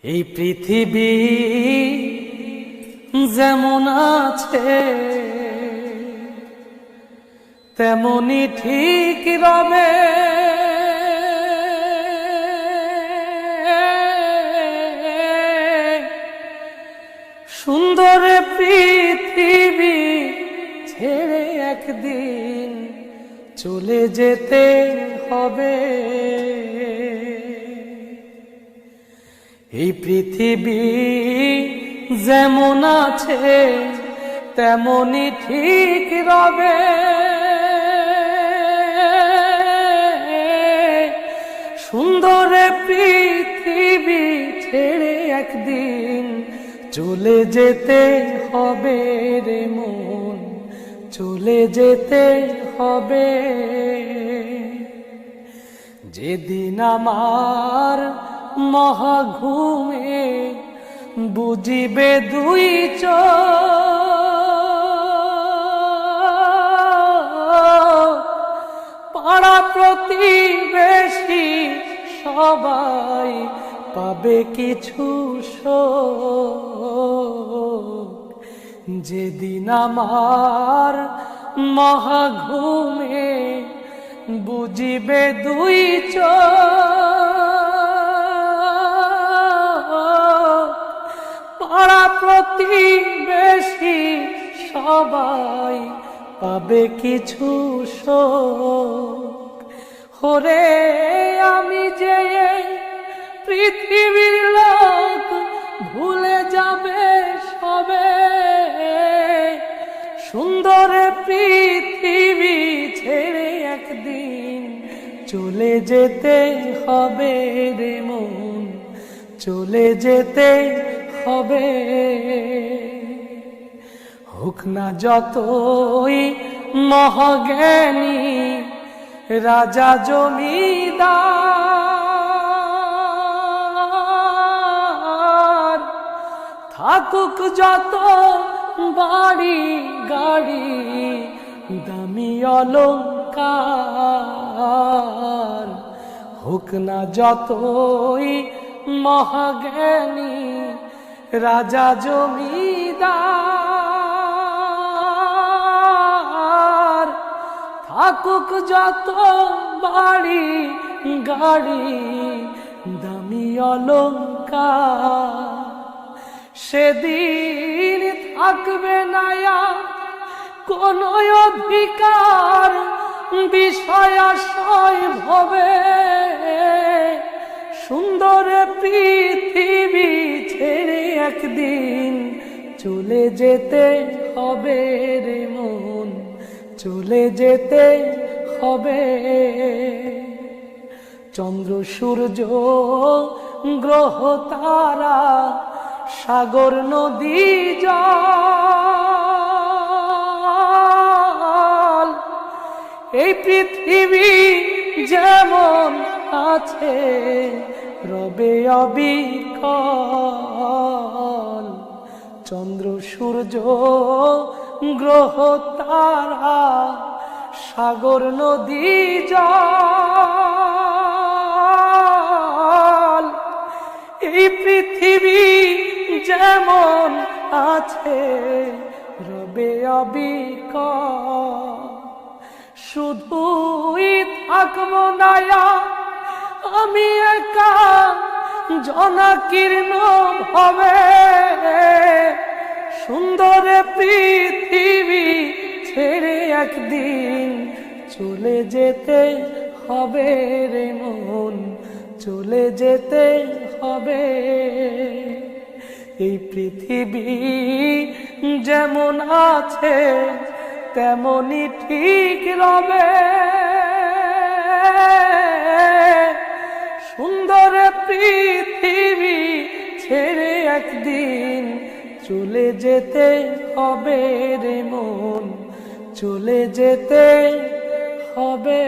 এই পৃথিবী যেমন আছে তেমনি ঠিক রবে, সুন্দর পৃথিবী ছেড়ে একদিন চলে যেতে হবে। এই পৃথিবী যেমন আছে তেমনি ঠিক রবে, সুন্দর পৃথিবী ছেড়ে একদিন চলে যেতে হবে রে মন, চলে যেতে হবে। যেদিন আমার মহাঘুমে বুঝিবে দুই চোখ, পাড়া প্রতিবেশী সবাই পাবে কিছু শোক। যেদিন আমার মহাঘুমে বুঝিবে দুই চোখ, পাড়া প্রতিবেশী সবাই পাবে কিছু শোক। ওরে আমি যে পৃথিবীর লোক ভুলে যাবে সবে, সুন্দর পৃথিবী ছেড়ে একদিন চলে যেতে হবে রে মন, চলে যেতে হবে। হোক না যতই মহাজ্ঞানী রাজা জমিদার, থাকুক যত বাড়ি গাড়ি দামি অলংকার, হোক না যতই মহাজ্ঞানী রাজা জমিদার, থাকুক যত বাড়ি গাড়ি দামি অলংকার, সেদিন থাকবে না কোন অধিকার বিষয়াশয় ভবে। সুন্দর পৃথিবী ছেড়ে একদিন চলে যেতে হবে রে মন, চলে যেতে হবে। চন্দ্র সূর্য গ্রহ তারা সাগর নদী জল, এই পৃথিবী যেমন আছে রবে অবিকল। চন্দ্র সূর্য গ্রহ তারা সাগর নদী জল, এই পৃথিবী যেমন আছে রবে অবিকল। শুধুই থাকবো না আমি একা জনাকীর্ণ হবে, সুন্দর পৃথিবী ছেড়ে একদিন চলে যেতে হবে রে মন, চলে যেতে হবে। এই পৃথিবী যেমন আছে তেমনি ঠিক রবে, সুন্দর পৃথিবী ছেড়ে একদিন চলে যেতে হবে রে মন, চলে যেতে হবে।